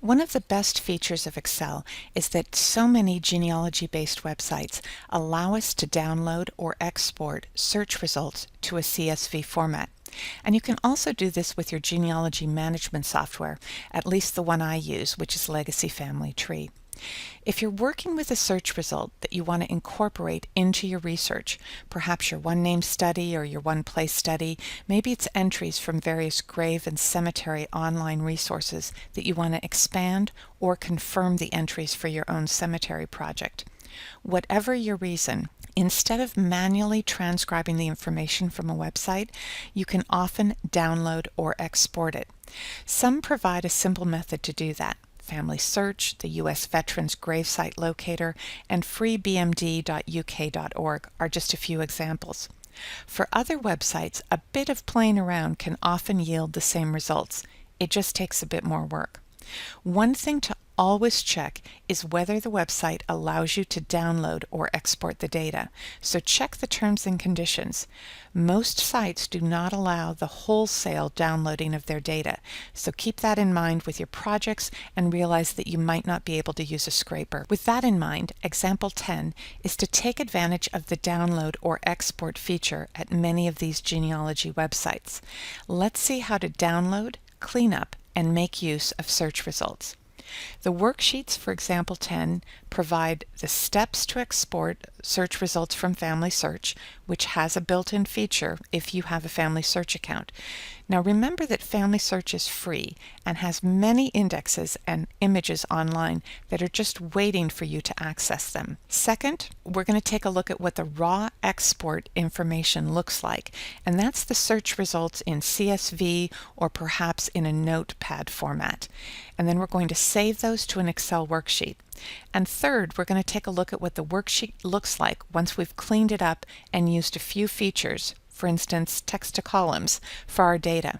One of the best features of Excel is that so many genealogy-based websites allow us to download or export search results to a CSV format. And you can also do this with your genealogy management software, at least the one I use, which is Legacy Family Tree. If you're working with a search result that you want to incorporate into your research, perhaps your one name study or your one place study, maybe it's entries from various grave and cemetery online resources that you want to expand or confirm the entries for your own cemetery project. Whatever your reason, instead of manually transcribing the information from a website, you can often download or export it. Some provide a simple method to do that. FamilySearch, the U.S. Veterans Gravesite Locator, and freebmd.uk.org are just a few examples. For other websites, a bit of playing around can often yield the same results. It just takes a bit more work. One thing to always check is whether the website allows you to download or export the data. So check the terms and conditions. Most sites do not allow the wholesale downloading of their data, so keep that in mind with your projects and realize that you might not be able to use a scraper. With that in mind, example 10 is to take advantage of the download or export feature at many of these genealogy websites. Let's see how to download, clean up, and make use of search results. The worksheets for example 10 provide the steps to export search results from FamilySearch, which has a built-in feature if you have a FamilySearch account. Now remember that FamilySearch is free and has many indexes and images online that are just waiting for you to access them. Second, we're going to take a look at what the raw export information looks like, and that's the search results in CSV or perhaps in a notepad format. And then we're going to save those to an Excel worksheet. And third, we're going to take a look at what the worksheet looks like once we've cleaned it up and used a few features, for instance, text to columns, for our data.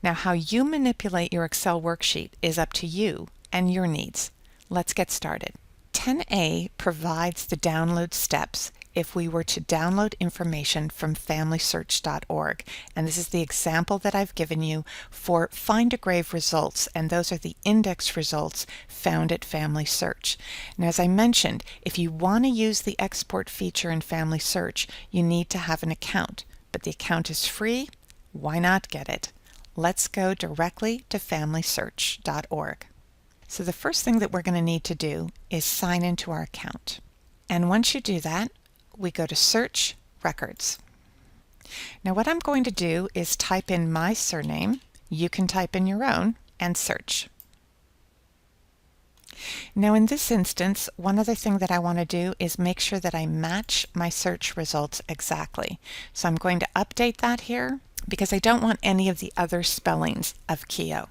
Now, how you manipulate your Excel worksheet is up to you and your needs. Let's get started. 10A provides the download steps if we were to download information from FamilySearch.org, and this is the example that I've given you for Find a Grave results, and those are the index results found at FamilySearch. Now, as I mentioned, if you want to use the export feature in FamilySearch, you need to have an account, but the account is free. Why not get it? Let's go directly to FamilySearch.org. So the first thing that we're going to need to do is sign into our account. And once you do that, we go to Search Records. Now what I'm going to do is type in my surname, you can type in your own, and search. Now in this instance, one other thing that I want to do is make sure that I match my search results exactly. So I'm going to update that here because I don't want any of the other spellings of Keogh.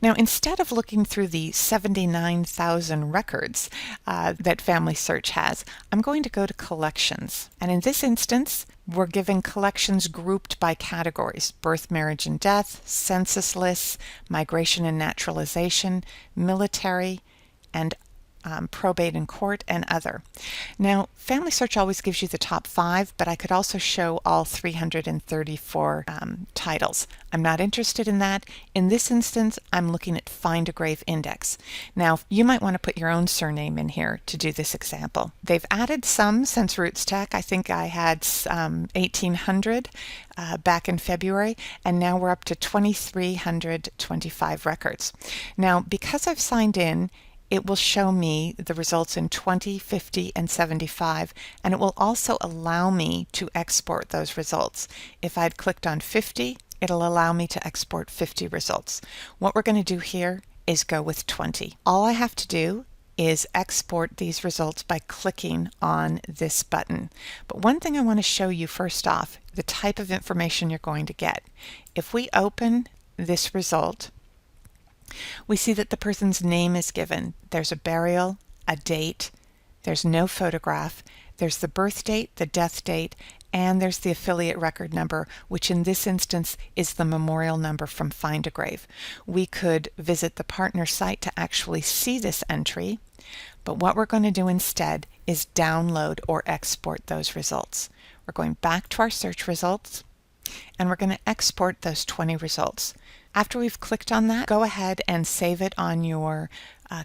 Now, instead of looking through the 79,000 records that FamilySearch has, I'm going to go to Collections. And in this instance, we're given collections grouped by categories: birth, marriage, and death, census lists, migration and naturalization, military, and probate and court, and other. Now, FamilySearch always gives you the top 5, but I could also show all 334 titles. I'm not interested in that. In this instance, I'm looking at Find a Grave Index. Now, you might want to put your own surname in here to do this example. They've added some since Roots Tech. I think I had 1,800 back in February, and now we're up to 2,325 records. Now, because I've signed in, it will show me the results in 20, 50, and 75, and it will also allow me to export those results. If I'd clicked on 50, it'll allow me to export 50 results. What we're going to do here is go with 20. All I have to do is export these results by clicking on this button. But one thing I want to show you first off, the type of information you're going to get. If we open this result, we see that the person's name is given. There's a burial, a date, there's no photograph, there's the birth date, the death date, and there's the affiliate record number, which in this instance is the memorial number from Find a Grave. We could visit the partner site to actually see this entry, but what we're going to do instead is download or export those results. We're going back to our search results, and we're going to export those 20 results. After we've clicked on that, go ahead and save it on your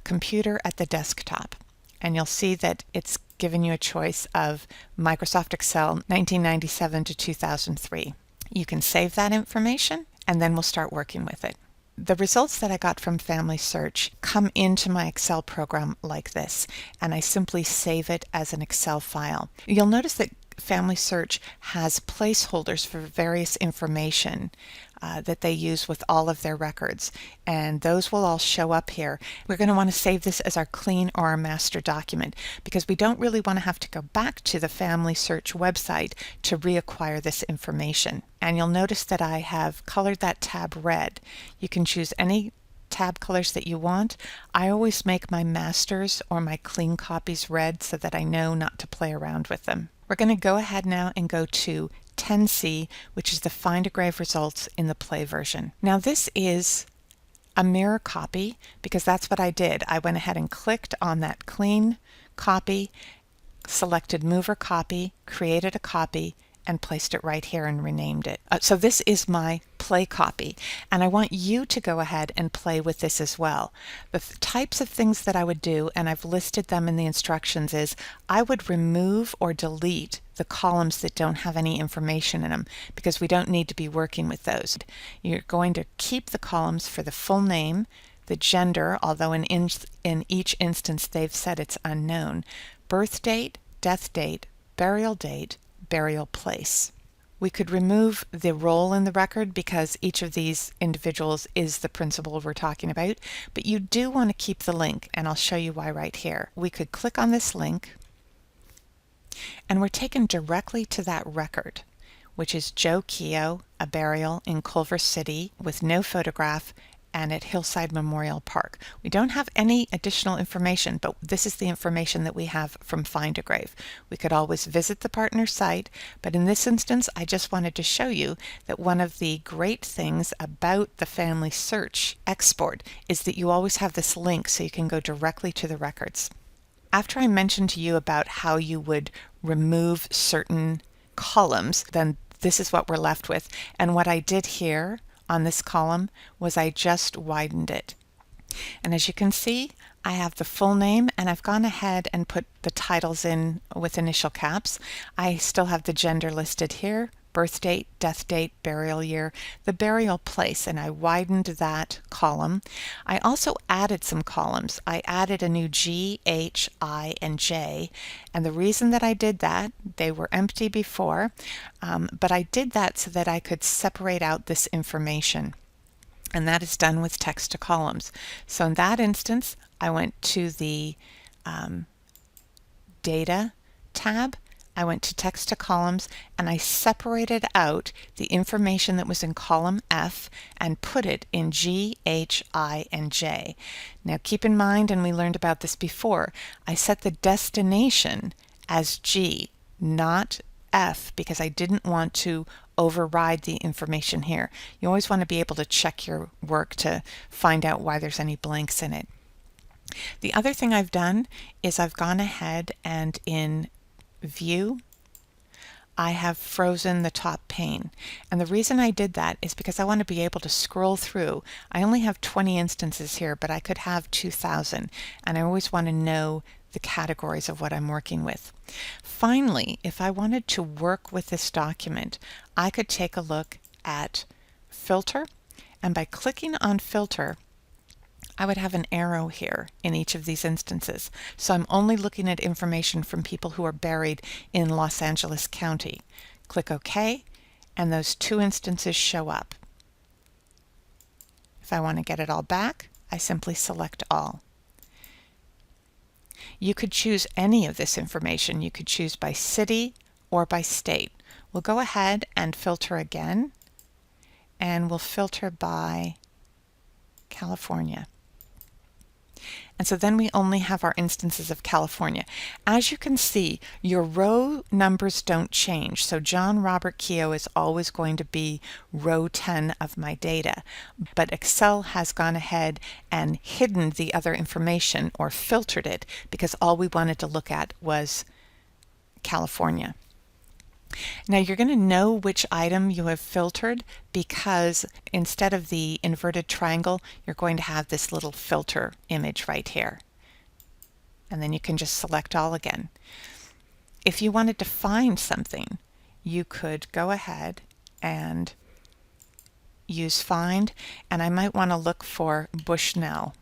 computer at the desktop. And you'll see that it's given you a choice of Microsoft Excel 1997 to 2003. You can save that information and then we'll start working with it. The results that I got from FamilySearch come into my Excel program like this, and I simply save it as an Excel file. You'll notice that FamilySearch has placeholders for various information that they use with all of their records, and those will all show up here. We're going to want to save this as our clean or our master document because we don't really want to have to go back to the FamilySearch website to reacquire this information. And you'll notice that I have colored that tab red. You can choose any tab colors that you want. I always make my masters or my clean copies red so that I know not to play around with them. We're going to go ahead now and go to 10C, which is the Find a Grave results in the Play version. Now this is a mirror copy because that's what I did. I went ahead and clicked on that clean copy, selected Mover Copy, created a copy, and placed it right here and renamed it. So this is my play copy, and I want you to go ahead and play with this as well. The types of things that I would do, and I've listed them in the instructions, is I would remove or delete the columns that don't have any information in them because we don't need to be working with those. You're going to keep the columns for the full name, the gender, although in each instance they've said it's unknown, birth date, death date, burial place. We could remove the role in the record because each of these individuals is the principal we're talking about, but you do want to keep the link, and I'll show you why right here. We could click on this link and we're taken directly to that record, which is Joe Keogh, a burial in Culver City with no photograph and at Hillside Memorial Park. We don't have any additional information, but this is the information that we have from Find a Grave. We could always visit the partner site, but in this instance, I just wanted to show you that one of the great things about the FamilySearch export is that you always have this link so you can go directly to the records. After I mentioned to you about how you would remove certain columns, then this is what we're left with. And what I did here on this column was I just widened it. And as you can see, I have the full name, and I've gone ahead and put the titles in with initial caps. I still have the gender listed here, birth date, death date, burial year, the burial place, and I widened that column. I also added some columns. I added a new G, H, I, and J, and the reason that I did that, they were empty before, but I did that so that I could separate out this information. And that is done with text to columns. So in that instance, I went to the Data tab, I went to Text to Columns, and I separated out the information that was in column F and put it in G, H, I, and J. Now keep in mind, and we learned about this before, I set the destination as G, not F, because I didn't want to override the information here. You always want to be able to check your work to find out why there's any blanks in it. The other thing I've done is I've gone ahead and in View, I have frozen the top pane. And the reason I did that is because I want to be able to scroll through. I only have 20 instances here, but I could have 2,000, and I always want to know the categories of what I'm working with. Finally, if I wanted to work with this document, I could take a look at Filter, and by clicking on Filter, I would have an arrow here in each of these instances. So I'm only looking at information from people who are buried in Los Angeles County. Click OK, and those two instances show up. If I want to get it all back, I simply select all. You could choose any of this information. You could choose by city or by state. We'll go ahead and filter again, and we'll filter by California. And so then we only have our instances of California. As you can see, your row numbers don't change. So John Robert Keogh is always going to be row 10 of my data. But Excel has gone ahead and hidden the other information or filtered it because all we wanted to look at was California. Now you're going to know which item you have filtered because instead of the inverted triangle, you're going to have this little filter image right here. And then you can just select all again. If you wanted to find something, you could go ahead and use find, and I might want to look for Bushnell.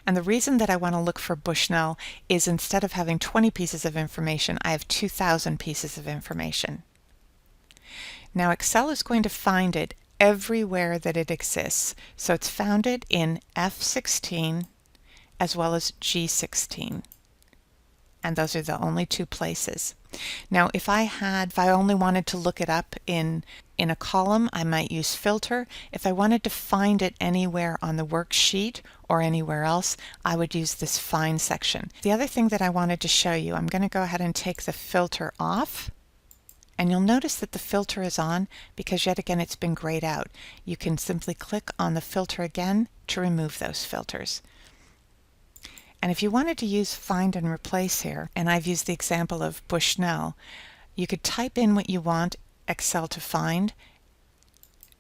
And the reason that I want to look for Bushnell is instead of having 20 pieces of information, I have 2,000 pieces of information. Now Excel is going to find it everywhere that it exists. So it's found it in F16 as well as G16. And those are the only two places. Now if I only wanted to look it up in a column, I might use filter. If I wanted to find it anywhere on the worksheet or anywhere else, I would use this find section. The other thing that I wanted to show you, I'm going to go ahead and take the filter off, and you'll notice that the filter is on because yet again it's been grayed out. You can simply click on the filter again to remove those filters. And if you wanted to use find and replace here, and I've used the example of Bushnell, you could type in what you want Excel to find,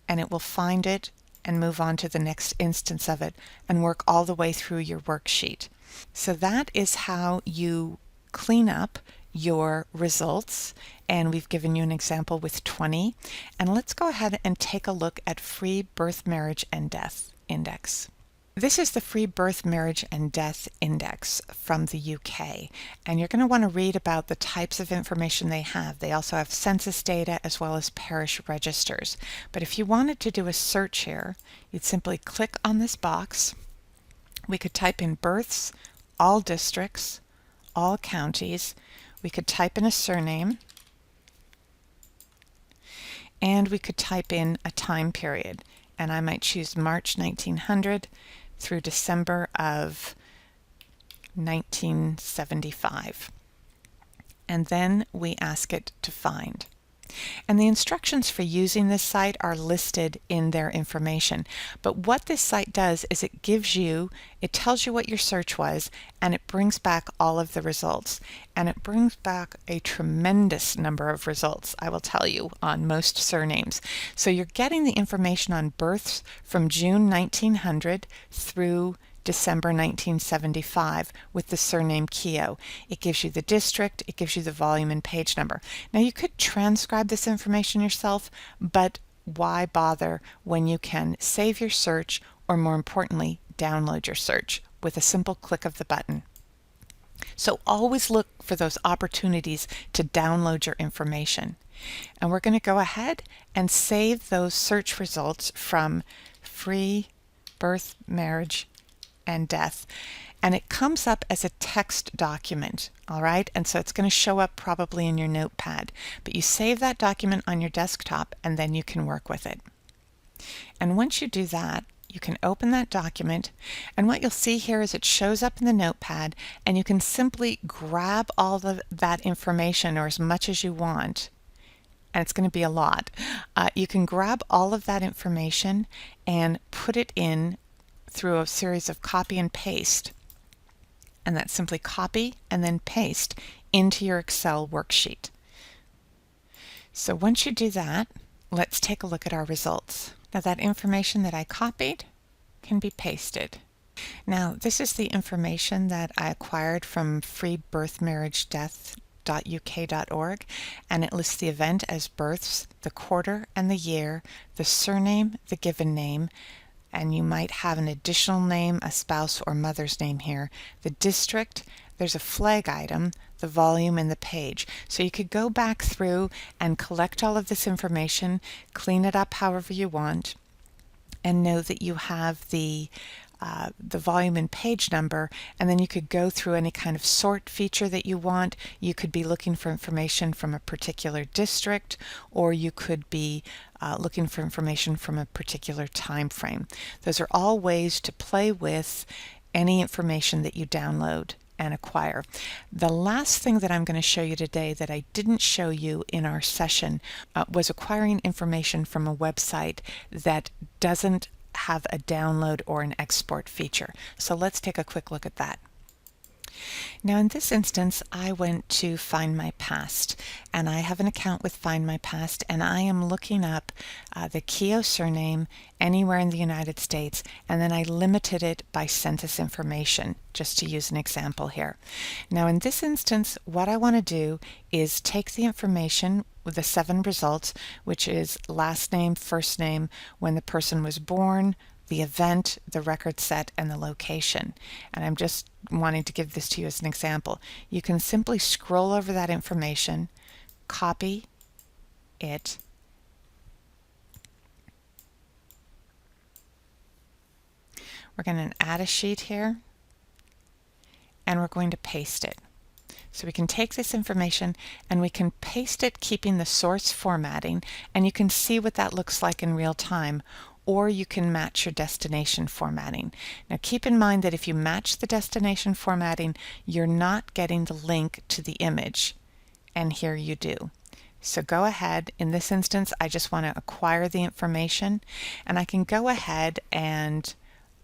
and it will find it and move on to the next instance of it and work all the way through your worksheet. So that is how you clean up your results, and we've given you an example with 20. And let's go ahead and take a look at free birth, marriage, and death index. This is the Free Birth, Marriage, and Death Index from the UK, and you're going to want to read about the types of information they have. They also have census data as well as parish registers. But if you wanted to do a search here, you'd simply click on this box. We could type in births, all districts, all counties. We could type in a surname, and we could type in a time period. And I might choose March 1900 through December of 1975. And then we ask it to find. And the instructions for using this site are listed in their information. But what this site does is it tells you what your search was, and it brings back all of the results. And it brings back a tremendous number of results, I will tell you, on most surnames. So you're getting the information on births from June 1900 through December 1975 with the surname Keogh. It gives you the district, it gives you the volume and page number. Now you could transcribe this information yourself, but why bother when you can save your search, or more importantly, download your search with a simple click of the button. So always look for those opportunities to download your information. And we're going to go ahead and save those search results from free birth, marriage, and death, and it comes up as a text document. All right, and so it's going to show up probably in your notepad, but you save that document on your desktop and then you can work with it. And once you do that, you can open that document, and what you'll see here is it shows up in the notepad, and you can simply grab all of that information, or as much as you want, and it's going to be a lot. You can grab all of that information and put it in through a series of copy and paste, and that's simply copy and then paste into your Excel worksheet. So once you do that, let's take a look at our results. Now that information that I copied can be pasted. Now this is the information that I acquired from freebirthmarriagedeath.uk.org, and it lists the event as births, the quarter and the year, the surname, the given name, and you might have an additional name, a spouse or mother's name here, the district, there's a flag item, the volume, and the page. So you could go back through and collect all of this information, clean it up however you want, and know that you have the volume and page number, and then you could go through any kind of sort feature that you want. You could be looking for information from a particular district, or you could be looking for information from a particular time frame. Those are all ways to play with any information that you download and acquire. The last thing that I'm going to show you today that I didn't show you in our session was acquiring information from a website that doesn't have a download or an export feature. So let's take a quick look at that. Now in this instance, I went to Find My Past, and I have an account with Find My Past, and I am looking up the Keogh surname anywhere in the United States, and then I limited it by census information, just to use an example here. Now in this instance, what I want to do is take the information with the 7 results, which is last name, first name, when the person was born, the event, the record set, and the location. And I'm just wanting to give this to you as an example. You can simply scroll over that information, copy it, we're going to add a sheet here, and we're going to paste it. So we can take this information and we can paste it keeping the source formatting, and you can see what that looks like in real time, or you can match your destination formatting. Now keep in mind that if you match the destination formatting, you're not getting the link to the image, and here you do. So go ahead, in this instance I just want to acquire the information, and I can go ahead and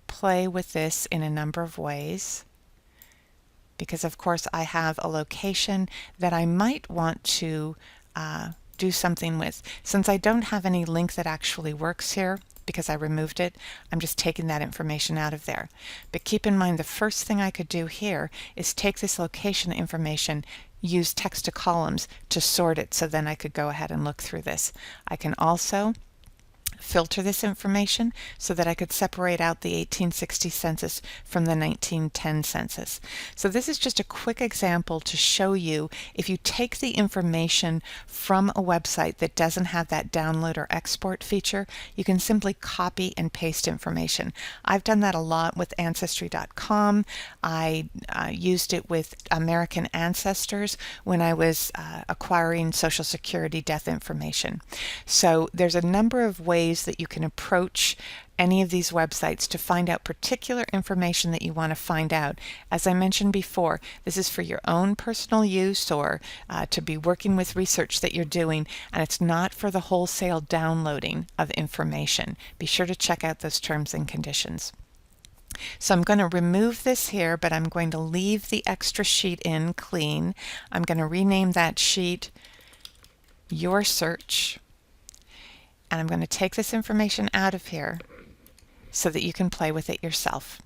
play with this in a number of ways, because of course I have a location that I might want to do something with. Since I don't have any link that actually works here, because I removed it, I'm just taking that information out of there. But keep in mind, the first thing I could do here is take this location information, use text to columns to sort it, so then I could go ahead and look through this. I can also filter this information so that I could separate out the 1860 census from the 1910 census. So this is just a quick example to show you, if you take the information from a website that doesn't have that download or export feature, you can simply copy and paste information. I've done that a lot with Ancestry.com. I used it with American Ancestors when I was acquiring Social Security death information. So there's a number of ways that you can approach any of these websites to find out particular information that you want to find out. As I mentioned before, this is for your own personal use, or to be working with research that you're doing, and it's not for the wholesale downloading of information. Be sure to check out those terms and conditions. So I'm going to remove this here, but I'm going to leave the extra sheet in clean. I'm going to rename that sheet Your Search. And I'm going to take this information out of here so that you can play with it yourself.